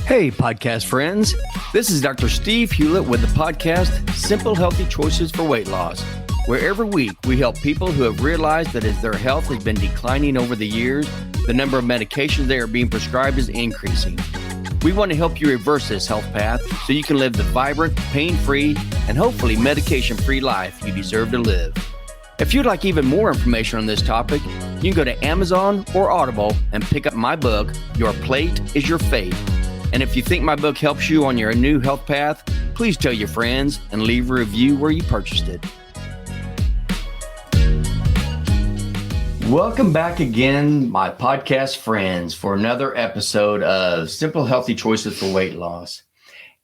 Hey, podcast friends. This is Dr. Steve Hewlett with the podcast, Simple Healthy Choices for Weight Loss, where every week we help people who have realized that as their health has been declining over the years, the number of medications they are being prescribed is increasing. We want to help you reverse this health path so you can live the vibrant, pain-free, and hopefully medication-free life you deserve to live. If you'd like even more information on this topic, you can go to Amazon or Audible and pick up my book, Your Plate is Your Fate. And if you think my book helps you on your new health path, please tell your friends and leave a review where you purchased it. Welcome back again, my podcast friends, for another episode of Simple Healthy Choices for Weight Loss.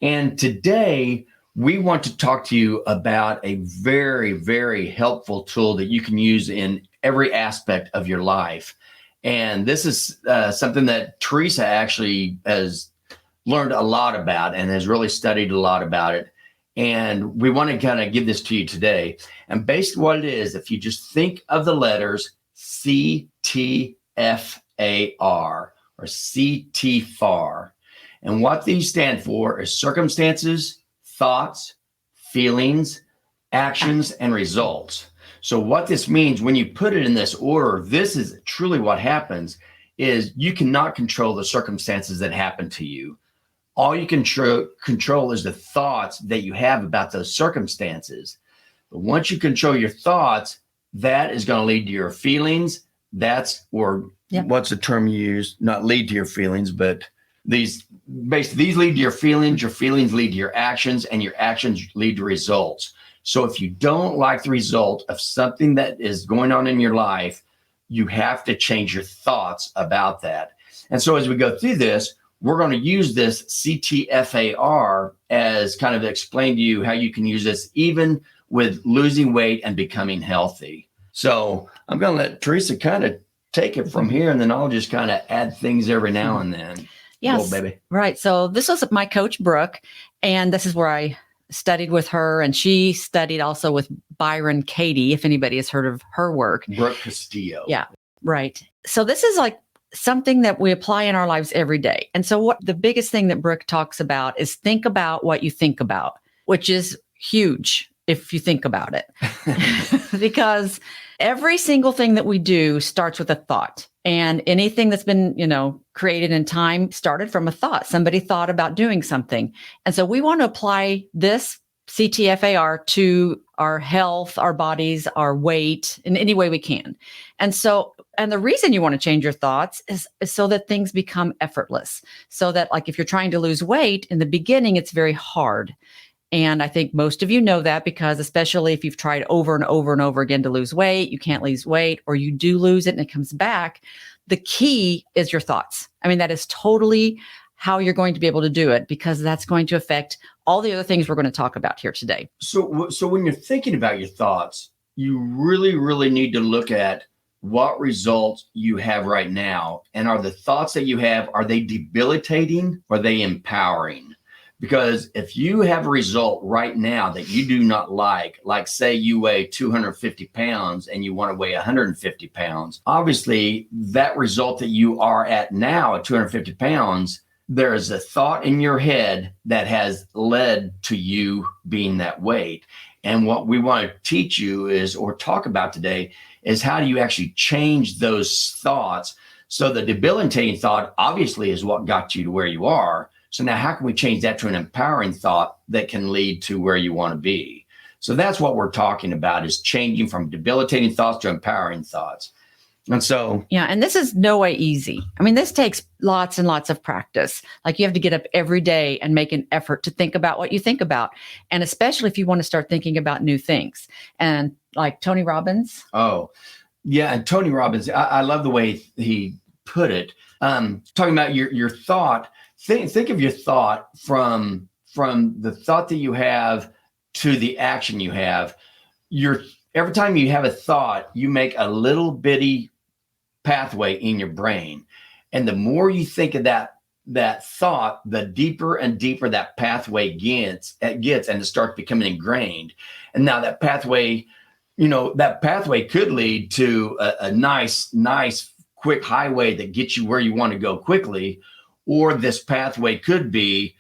And today, we want to talk to you about a very, very helpful tool that you can use in every aspect of your life. And this is something that Theresa actually has learned a lot about and has really studied a lot about it. And we want to kind of give this to you today. And basically what it is, if you just think of the letters CTFAR or CTFAR, and what these stand for is circumstances, thoughts, feelings, actions, and results. So what this means, when you put it in this order, this is truly what happens, is you cannot control the circumstances that happen to you. All you can control is the thoughts that you have about those circumstances. But once you control your thoughts, that is going to lead to your feelings. What's the term you use? Not lead to your feelings, but these lead to your feelings lead to your actions, and your actions lead to results. So if you don't like the result of something that is going on in your life, you have to change your thoughts about that. And so as we go through this, we're going to use this CTFAR as kind of explain to you how you can use this even with losing weight and becoming healthy. So I'm going to let Theresa kind of take it from here, and then I'll just kind of add things every now and then. Yes, baby. Right. So this was my coach, Brooke, and this is where I studied with her, and she studied also with Byron Katie, if anybody has heard of her work. Brooke Castillo. Yeah, right. So this is like something that we apply in our lives every day. And so what the biggest thing that Brooke talks about is think about what you think about, which is huge if you think about it. Because every single thing that we do starts with a thought. And anything that's been, created in time started from a thought. Somebody thought about doing something. And so we want to apply this CTFAR to our health, our bodies, our weight in any way we can. And the reason you want to change your thoughts is so that things become effortless. So that, like, if you're trying to lose weight in the beginning, it's very hard. And I think most of you know that, because especially if you've tried over and over and over again to lose weight, you can't lose weight, or you do lose it and it comes back. The key is your thoughts. I mean, that is totally how you're going to be able to do it, because that's going to affect all the other things we're going to talk about here today. So when you're thinking about your thoughts, you really, really need to look at what results you have right now. And are the thoughts that you have, are they debilitating or are they empowering? Because if you have a result right now that you do not like say you weigh 250 pounds and you want to weigh 150 pounds, obviously that result that you are at now at 250 pounds, there is a thought in your head that has led to you being that weight. And what we want to teach you or talk about today is how do you actually change those thoughts? So the debilitating thought obviously is what got you to where you are. So now how can we change that to an empowering thought that can lead to where you want to be? So that's what we're talking about, is changing from debilitating thoughts to empowering thoughts. And so, yeah, and this is no way easy. I mean, this takes lots and lots of practice. Like, you have to get up every day and make an effort to think about what you think about. And especially if you want to start thinking about new things. And like Tony Robbins. Oh, yeah. And Tony Robbins, I love the way he put it. Talking about your thought, think of your thought from the thought that you have to the action you have. Every time you have a thought, you make a little bitty pathway in your brain. And the more you think of that thought, the deeper and deeper that pathway gets, and it starts becoming ingrained. And now that pathway could lead to a nice, quick highway that gets you where you want to go quickly. Or this pathway could be,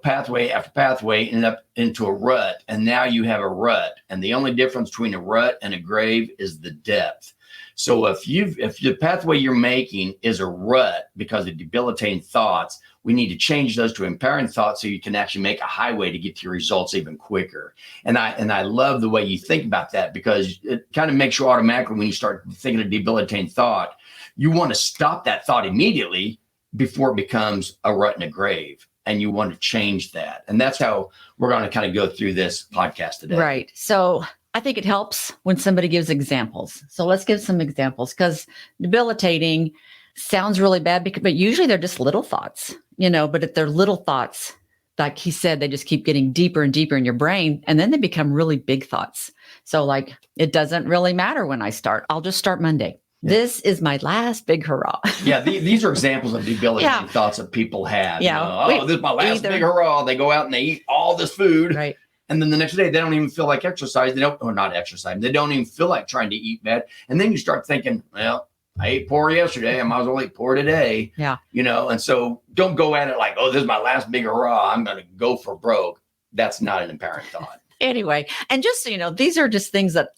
pathway after pathway end up into a rut. And now you have a rut. And the only difference between a rut and a grave is the depth. So if the pathway you're making is a rut because of debilitating thoughts, we need to change those to empowering thoughts so you can actually make a highway to get to your results even quicker. And I love the way you think about that, because it kind of makes you automatically, when you start thinking of debilitating thought, you want to stop that thought immediately before it becomes a rut in a grave. And you want to change that. And that's how we're going to kind of go through this podcast today. Right. So I think it helps when somebody gives examples. So let's give some examples, because debilitating sounds really bad, but usually they're just little thoughts, but if they're little thoughts, like he said, they just keep getting deeper and deeper in your brain. And then they become really big thoughts. So like, it doesn't really matter when I start. I'll just start Monday. Yeah. This is my last big hurrah. Yeah, these are examples of debilitating thoughts that people have. Yeah. This is my last big hurrah. They go out and they eat all this food. Right. And then the next day, they don't even feel like exercise. They don't even feel like trying to eat bad. And then you start thinking, well, I ate poor yesterday. I might as well eat poor today. Yeah. And so don't go at it like, oh, this is my last big hurrah. I'm going to go for broke. That's not an empowering thought. Anyway, and just so these are just things that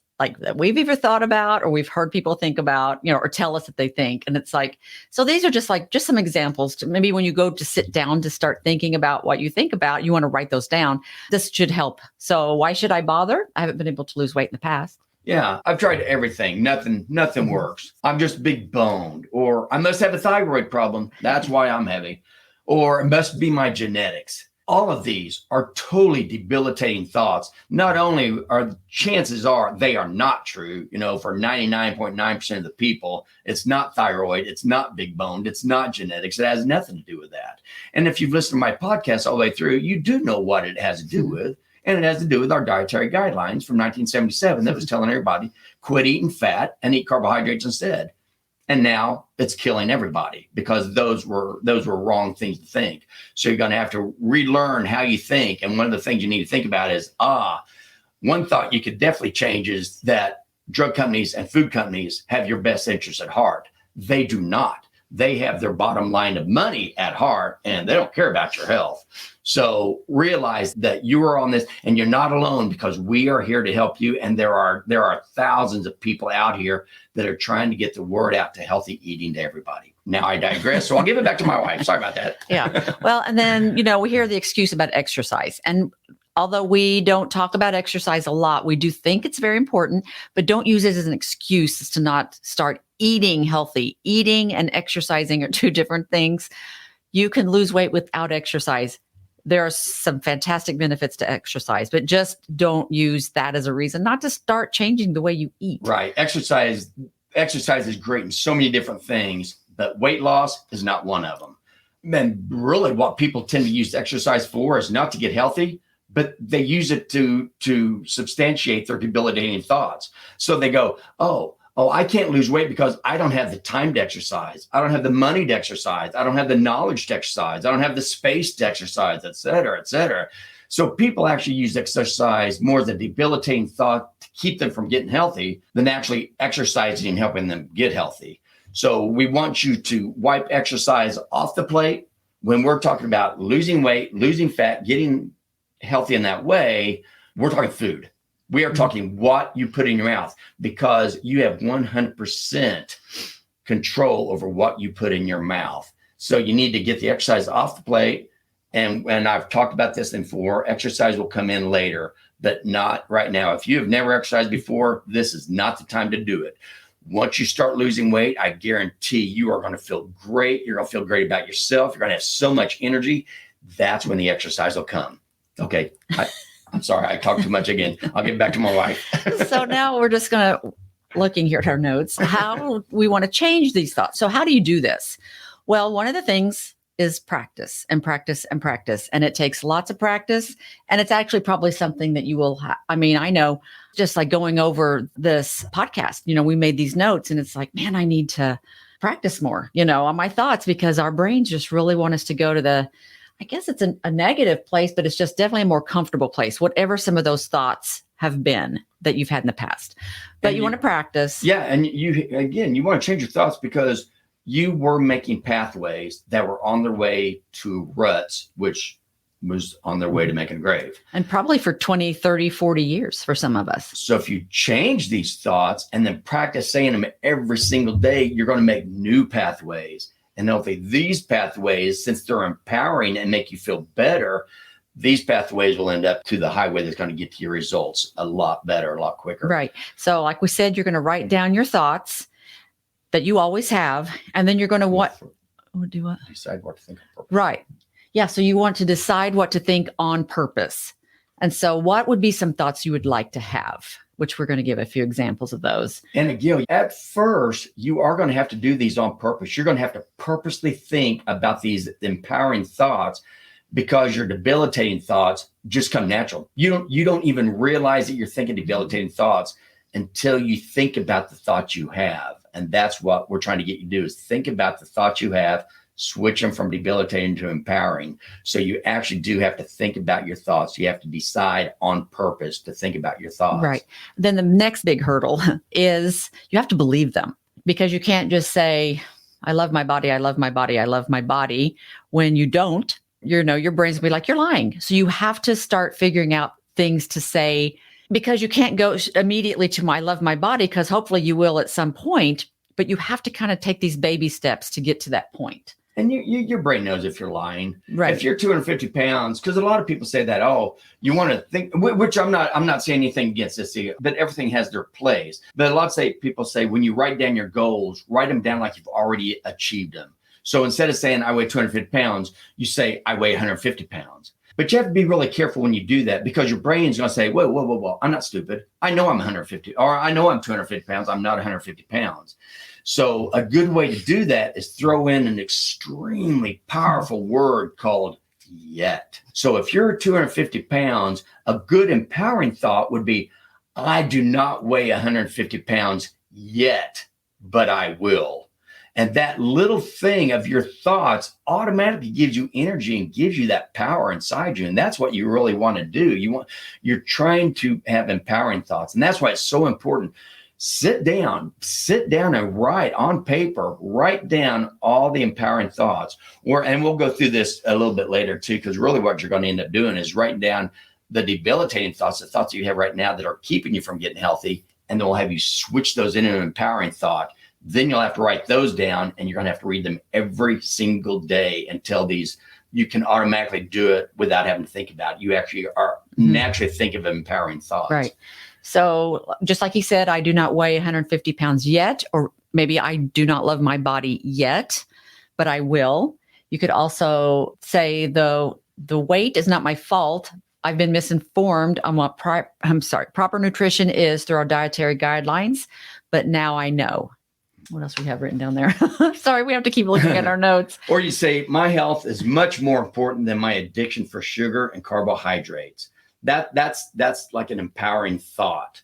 we've either thought about or we've heard people think about, or tell us that they think. And it's like, so these are just some examples to maybe when you go to sit down to start thinking about what you think about, you want to write those down. This should help. So why should I bother? I haven't been able to lose weight in the past. Yeah, I've tried everything. Nothing works. I'm just big boned, or I must have a thyroid problem. That's why I'm heavy, or it must be my genetics. All of these are totally debilitating thoughts. Not only are chances are they are not true, for 99.9% of the people, it's not thyroid, it's not big boned, it's not genetics. It has nothing to do with that. And if you've listened to my podcast all the way through, you do know what it has to do with. And it has to do with our dietary guidelines from 1977 that was telling everybody, quit eating fat and eat carbohydrates instead. And now it's killing everybody because those were wrong things to think. So you're going to have to relearn how you think. And one of the things you need to think about is, one thought you could definitely change is that drug companies and food companies have your best interests at heart. They do not. They have their bottom line of money at heart, and they don't care about your health. So realize that you are on this and you're not alone, because we are here to help you. And there are thousands of people out here that are trying to get the word out to healthy eating to everybody. Now I digress. So I'll give it back to my wife. Sorry about that. Yeah. Well, and then, we hear the excuse about exercise. And although we don't talk about exercise a lot, we do think it's very important, but don't use it as an excuse to not start eating healthy. Eating and exercising are two different things. You can lose weight without exercise. There are some fantastic benefits to exercise, but just don't use that as a reason not to start changing the way you eat. Right. Exercise is great in so many different things, but weight loss is not one of them. And really what people tend to use exercise for is not to get healthy, but they use it to substantiate their debilitating thoughts. So they go, oh, I can't lose weight because I don't have the time to exercise. I don't have the money to exercise. I don't have the knowledge to exercise. I don't have the space to exercise, et cetera, et cetera. So people actually use exercise more as a debilitating thought to keep them from getting healthy than actually exercising and helping them get healthy. So we want you to wipe exercise off the plate. When we're talking about losing weight, losing fat, getting healthy in that way, we're talking food. We are talking what you put in your mouth, because you have 100% control over what you put in your mouth. So you need to get the exercise off the plate. And I've talked about this before, exercise will come in later, but not right now. If you have never exercised before, this is not the time to do it. Once you start losing weight, I guarantee you are going to feel great. You're going to feel great about yourself. You're going to have so much energy. That's when the exercise will come. Okay. I'm sorry, I talked too much again. I'll get back to my wife. So now we're just looking here at our notes, how we want to change these thoughts. So how do you do this? Well, one of the things is practice and practice and practice. And it takes lots of practice. And it's actually probably something that you will I know just like going over this podcast, we made these notes and it's like, man, I need to practice more, on my thoughts, because our brains just really want us to go to I guess it's a negative place, but it's just definitely a more comfortable place, whatever some of those thoughts have been that you've had in the past. But you want to practice. Yeah. And you want to change your thoughts because you were making pathways that were on their way to ruts, which was on their way to making a grave. And probably for 20, 30, 40 years for some of us. So if you change these thoughts and then practice saying them every single day, you're going to make new pathways. And hopefully these pathways, since they're empowering and make you feel better, these pathways will end up to the highway that's going to get to your results a lot better, a lot quicker. Right. So like we said, you're going to write down your thoughts that you always have. And then you're going to do what? Decide what to think. Right. Yeah. So you want to decide what to think on purpose. And so what would be some thoughts you would like to have, which we're going to give a few examples of those. And again, at first, you are going to have to do these on purpose. You're going to have to purposely think about these empowering thoughts, because your debilitating thoughts just come natural. You don't even realize that you're thinking debilitating thoughts until you think about the thoughts you have. And that's what we're trying to get you to do, is think about the thoughts you have, switch them from debilitating to empowering. So you actually do have to think about your thoughts. You have to decide on purpose to think about your thoughts. Right. Then the next big hurdle is you have to believe them, because you can't just say, I love my body, I love my body, I love my body, when you don't. Your brain's gonna be like, you're lying. So you have to start figuring out things to say, because you can't go immediately to I love my body, because hopefully you will at some point, but you have to kind of take these baby steps to get to that point. And your brain knows if you're lying. Right. If you're 250 pounds, because a lot of people say that, you want to think, which I'm not saying anything against this, but everything has their place. But a lot of people say, when you write down your goals, write them down like you've already achieved them. So instead of saying I weigh 250 pounds, you say I weigh 150 pounds. But you have to be really careful when you do that, because your brain's going to say, whoa, I'm not stupid. I know I'm 150, or I know I'm 250 pounds. I'm not 150 pounds. So a good way to do that is throw in an extremely powerful word called yet. So if you're 250 pounds, a good empowering thought would be, I do not weigh 150 pounds yet, but I will. And that little thing of your thoughts automatically gives you energy and gives you that power inside you. And that's what you really want to do. You're trying to have empowering thoughts. And that's why it's so important. Sit down and write on paper, write down all the empowering thoughts. And we'll go through this a little bit later too, because really what you're going to end up doing is writing down the debilitating thoughts, the thoughts that you have right now that are keeping you from getting healthy. And then we'll have you switch those into an empowering thought. Then you'll have to write those down, and you're going to have to read them every single day until you can automatically do it without having to think about it. You actually are naturally think of empowering thoughts. Right. So just like he said, I do not weigh 150 pounds yet, or maybe I do not love my body yet, but I will. You could also say, though, the weight is not my fault. I've been misinformed on what proper nutrition is through our dietary guidelines, but now I know. What else we have written down there? Sorry, we have to keep looking at our notes. Or you say, my health is much more important than my addiction for sugar and carbohydrates. That's like an empowering thought.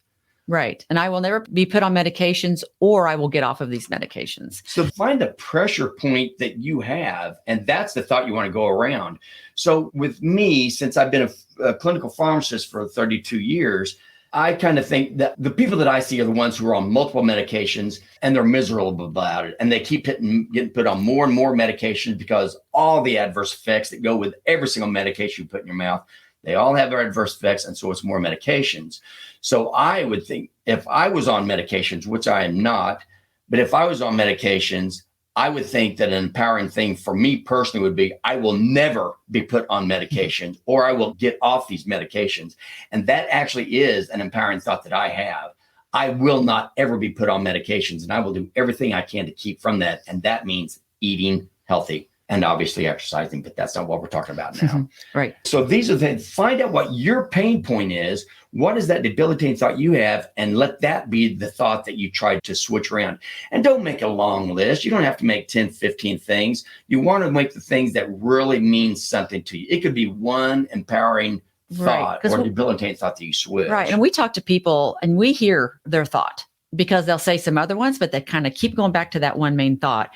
Right. And I will never be put on medications, or I will get off of these medications. So find the pressure point that you have, and that's the thought you want to go around. So with me, since I've been a clinical pharmacist for 32 years, I kind of think that the people that I see are the ones who are on multiple medications and they're miserable about it. And they keep getting put on more and more medications, because all the adverse effects that go with every single medication you put in your mouth, they all have their adverse effects. And so it's more medications. So I would think, if I was on medications, which I am not, but if I was on medications, I would think that an empowering thing for me personally would be, I will never be put on medications, or I will get off these medications. And that actually is an empowering thought that I have. I will not ever be put on medications, and I will do everything I can to keep from that. And that means eating healthy and obviously exercising, but that's not what we're talking about now. Mm-hmm. Right. So these are the, find out what your pain point is. What is that debilitating thought you have? And let that be the thought that you try to switch around. And don't make a long list. You don't have to make 10, 15 things. You want to make the things that really mean something to you. It could be one empowering thought or debilitating thought that you switch. Right. And we talk to people and we hear their thought, because they'll say some other ones, but they kind of keep going back to that one main thought.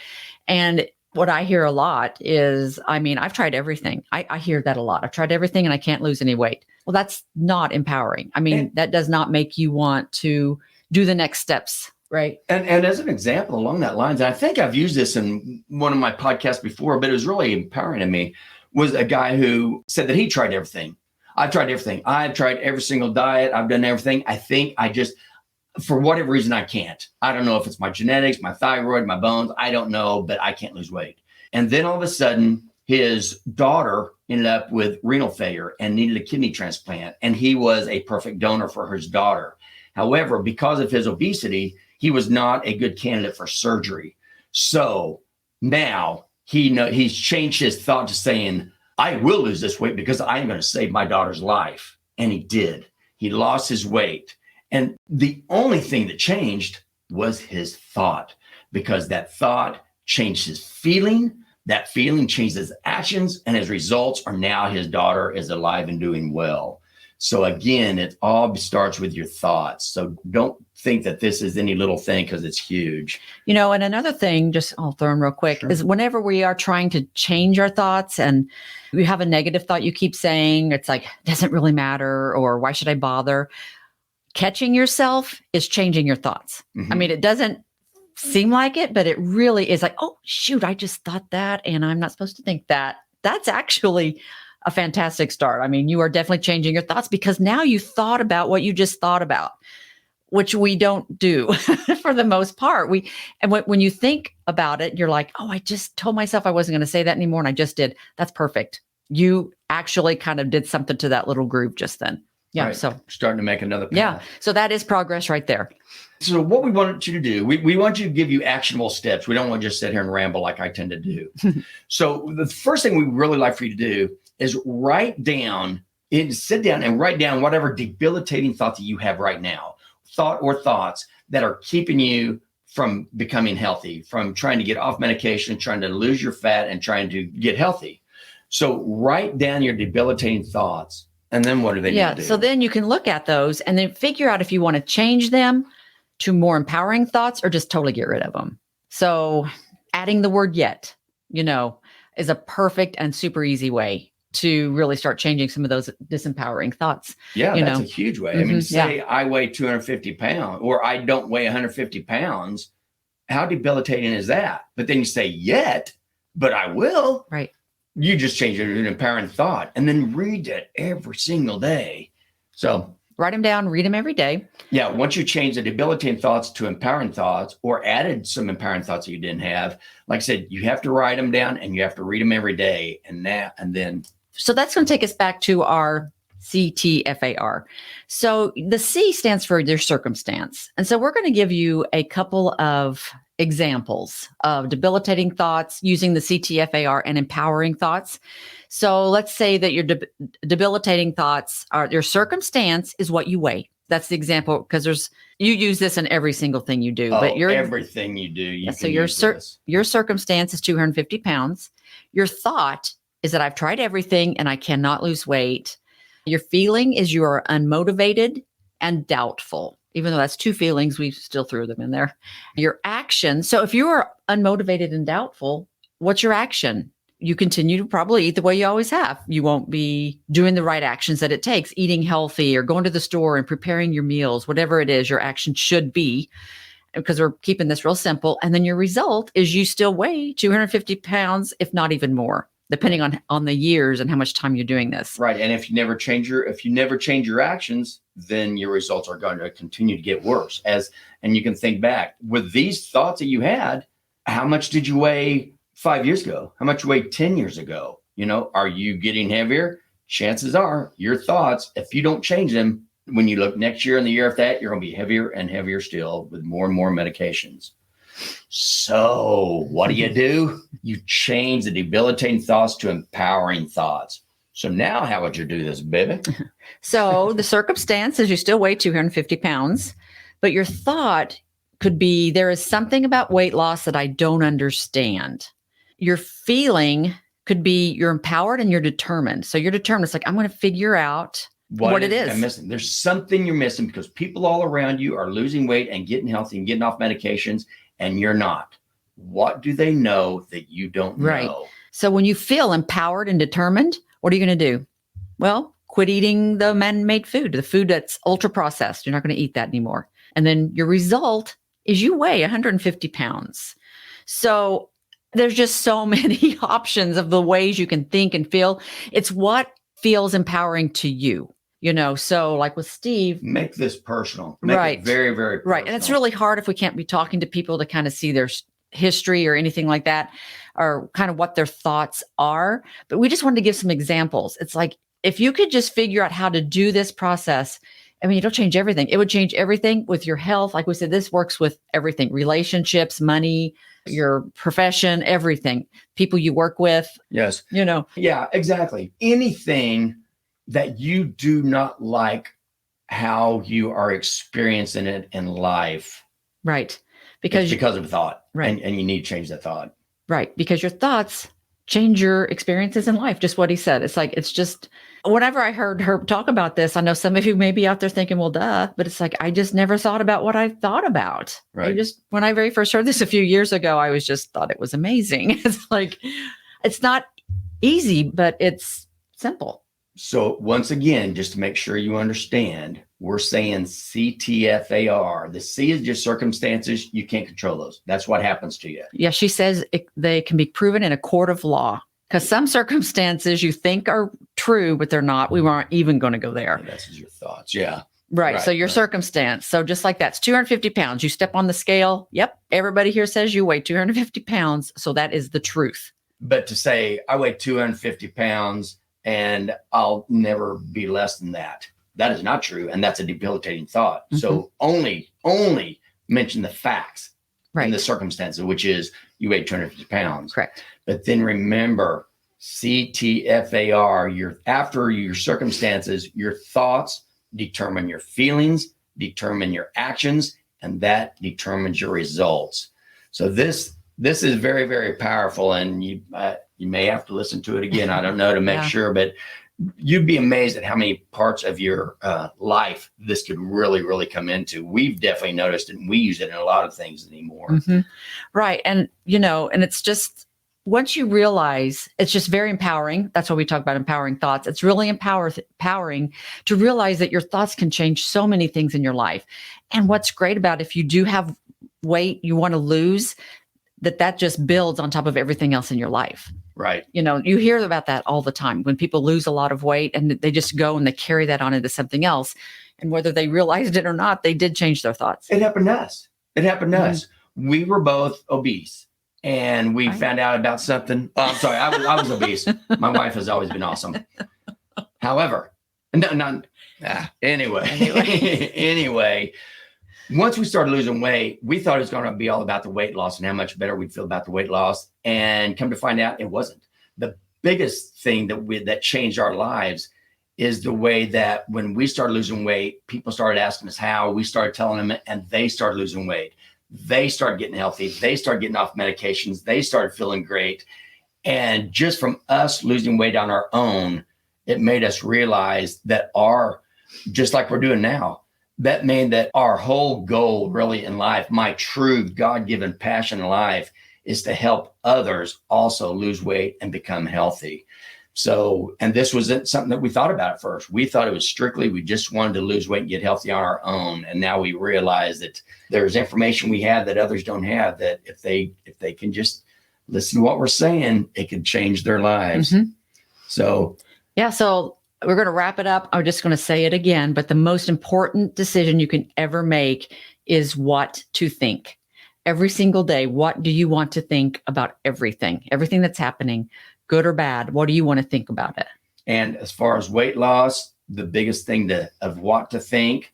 And what I hear a lot is, I've tried everything. I hear that a lot. I've tried everything and I can't lose any weight. Well, that's not empowering. That does not make you want to do the next steps Right. And as an example along that lines, and I think I've used this in one of my podcasts before, but it was really empowering to me, was a guy who said that he tried everything. I've tried everything. I've tried every single diet. I've done everything. I think I just, for whatever reason, I can't. I don't know if it's my genetics, my thyroid, my bones. I don't know, but I can't lose weight. And then all of a sudden, his daughter ended up with renal failure and needed a kidney transplant. And he was a perfect donor for his daughter. However, because of his obesity, he was not a good candidate for surgery. So now he's changed his thought to saying, I will lose this weight because I am going to save my daughter's life. And he did. He lost his weight. And the only thing that changed was his thought, because that thought changed his feeling. That feeling changed his actions, and his results are now his daughter is alive and doing well. So again, it all starts with your thoughts. So don't think that this is any little thing, because it's huge. And another thing, just I'll throw in real quick, is whenever we are trying to change our thoughts and you have a negative thought you keep saying, it's like, doesn't really matter, or why should I bother? Catching yourself is changing your thoughts. Mm-hmm. I mean, it doesn't seem like it, but it really is like, oh, shoot, I just thought that and I'm not supposed to think that. That's actually a fantastic start. I mean, you are definitely changing your thoughts because now you thought about what you just thought about, which we don't do for the most part. When you think about it, you're like, oh, I just told myself I wasn't going to say that anymore. And I just did. That's perfect. You actually kind of did something to that little groove just then. Yeah. Right. So starting to make another path. Yeah. So that is progress right there. So what we want you to do, we want you to give you actionable steps. We don't want to just sit here and ramble like I tend to do. So the first thing we really like for you to do is sit down and write down whatever debilitating thought that you have right now, thought or thoughts that are keeping you from becoming healthy, from trying to get off medication, trying to lose your fat, and trying to get healthy. So write down your debilitating thoughts. And then what do they need to do? So then you can look at those and then figure out if you want to change them to more empowering thoughts or just totally get rid of them. So adding the word yet, is a perfect and super easy way to really start changing some of those disempowering thoughts. Yeah, that's a huge way. Mm-hmm, I mean, say I weigh 250 pounds or I don't weigh 150 pounds. How debilitating is that? But then you say yet, but I will. Right. You just change it to an empowering thought and then read it every single day. So write them down, read them every day. Yeah. Once you change the debilitating thoughts to empowering thoughts or added some empowering thoughts that you didn't have, like I said, you have to write them down and you have to read them every day. And then. So that's going to take us back to our CTFAR. So the C stands for your circumstance. And so we're going to give you a couple of examples of debilitating thoughts using the CTFAR and empowering thoughts. So let's say that your debilitating thoughts are your circumstance is what you weigh. That's the example, because you use this in every single thing you do. But everything you do. So your circumstance is 250 pounds. Your thought is that I've tried everything and I cannot lose weight. Your feeling is you are unmotivated and doubtful. Even though that's two feelings, we still threw them in there. Your action. So if you are unmotivated and doubtful, what's your action? You continue to probably eat the way you always have. You won't be doing the right actions that it takes, eating healthy or going to the store and preparing your meals, whatever it is your action should be, because we're keeping this real simple. And then your result is you still weigh 250 pounds, if not even more, depending on the years and how much time you're doing this. Right. And if you never change your actions, then your results are going to continue to get worse. And you can think back with these thoughts that you had, how much did you weigh 5 years ago? How much you weighed 10 years ago? Are you getting heavier? Chances are your thoughts, if you don't change them, when you look next year and the year after that, you're going to be heavier and heavier still with more and more medications. So what do? You change the debilitating thoughts to empowering thoughts. So now how would you do this, baby? So the circumstance is you still weigh 250 pounds, but your thought could be, there is something about weight loss that I don't understand. Your feeling could be you're empowered and you're determined. So you're determined. It's like, I'm going to figure out what it is. I'm missing. There's something you're missing because people all around you are losing weight and getting healthy and getting off medications, and you're not. What do they know that you don't know? So when you feel empowered and determined, what are you going to do? Well, quit eating the man-made food, the food that's ultra processed. You're not going to eat that anymore. And then your result is you weigh 150 pounds. So there's just so many options of the ways you can think and feel. It's what feels empowering to you, So like with Steve, make this personal, make it very, very personal. Right. And it's really hard if we can't be talking to people to kind of see their history or anything like that, or kind of what their thoughts are. But we just wanted to give some examples. It's like, if you could just figure out how to do this process, I mean, it'll change everything. It would change everything with your health. Like we said, this works with everything: relationships, money, your profession, everything, people you work with. Yes. Yeah, exactly. Anything that you do not like how you are experiencing it in life. Right. Because of a thought. Right. And you need to change that thought. Right. Because your thoughts change your experiences in life. Just what he said. It's like, it's just, whenever I heard her talk about this, I know some of you may be out there thinking, well, duh, but it's like, I just never thought about what I thought about. Right. When I very first heard this a few years ago, I was just thought it was amazing. It's like, it's not easy, but it's simple. So once again, just to make sure you understand, we're saying CTFAR. The C is just circumstances. You can't control those. That's what happens to you. Yeah, she says they can be proven in a court of law, because some circumstances you think are true, but they're not. We weren't even going to go there. Yeah, that's your thoughts. Yeah. Right. So your circumstance. So just like that's 250 pounds. You step on the scale. Yep. Everybody here says you weigh 250 pounds. So that is the truth. But to say I weigh 250 pounds and I'll never be less than that. That is not true. And that's a debilitating thought. Mm-hmm. So only mention the facts and the circumstances, which is you weigh 250 pounds. Correct. But then remember, CTFAR, after your circumstances, your thoughts determine your feelings, determine your actions, and that determines your results. So this is very, very powerful. And you may have to listen to it again. I don't know, to make sure, but you'd be amazed at how many parts of your life this could really, really come into. We've definitely noticed it, and we use it in a lot of things anymore. Mm-hmm. Right. And, and it's just, once you realize, it's just very empowering. That's why we talk about empowering thoughts. It's really empowering to realize that your thoughts can change so many things in your life. And what's great about, if you do have weight you want to lose, that just builds on top of everything else in your life. Right. You hear about that all the time when people lose a lot of weight and they just go and they carry that on into something else. And whether they realized it or not, they did change their thoughts. It happened to us. We were both obese, and we found out about something. Oh, I'm sorry. I was obese. My wife has always been awesome. However, anyway, once we started losing weight, we thought it was going to be all about the weight loss and how much better we'd feel about the weight loss. And come to find out, it wasn't. The biggest thing that changed our lives is the way that when we started losing weight, people started asking us how. We started telling them, and they started losing weight. They started getting healthy. They started getting off medications. They started feeling great. And just from us losing weight on our own, it made us realize that just like we're doing now, that meant that our whole goal really in life, my true God-given passion in life, is to help others also lose weight and become healthy. So, and this wasn't something that we thought about at first. We thought it was strictly, we just wanted to lose weight and get healthy on our own. And now we realize that there's information we have that others don't have, that if they can just listen to what we're saying, it could change their lives. Mm-hmm. So we're going to wrap it up. I'm just going to say it again, but the most important decision you can ever make is what to think. Every single day, what do you want to think about everything that's happening, good or bad? What do you want to think about it? And as far as weight loss, the biggest thing of what to think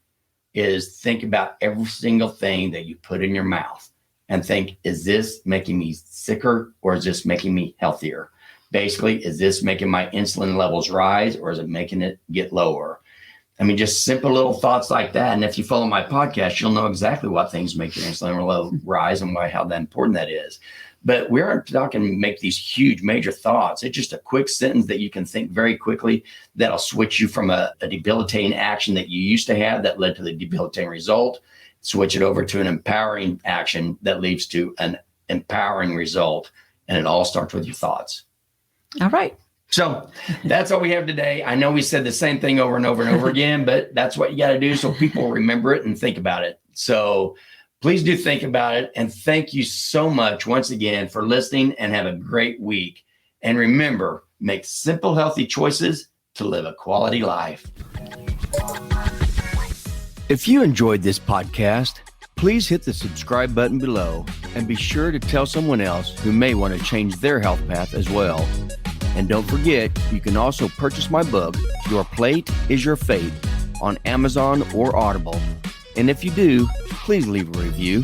is think about every single thing that you put in your mouth and think, is this making me sicker or is this making me healthier? Basically, is this making my insulin levels rise or is it making it get lower? I mean, just simple little thoughts like that. And if you follow my podcast, you'll know exactly what things make your insulin level rise and how that important that is. But we aren't talking make these huge major thoughts. It's just a quick sentence that you can think very quickly that'll switch you from a debilitating action that you used to have that led to the debilitating result, switch it over to an empowering action that leads to an empowering result. And it all starts with your thoughts. All right. So that's all we have today. I know we said the same thing over and over and over again, but that's what you got to do so people remember it and think about it. So Please do think about it. And thank you so much once again for listening, and have a great week. And remember, make simple, healthy choices to live a quality life. If you enjoyed this podcast, please hit the subscribe button below and be sure to tell someone else who may want to change their health path as well. And don't forget, you can also purchase my book, Your Plate is Your Fate, on Amazon or Audible. And if you do, please leave a review.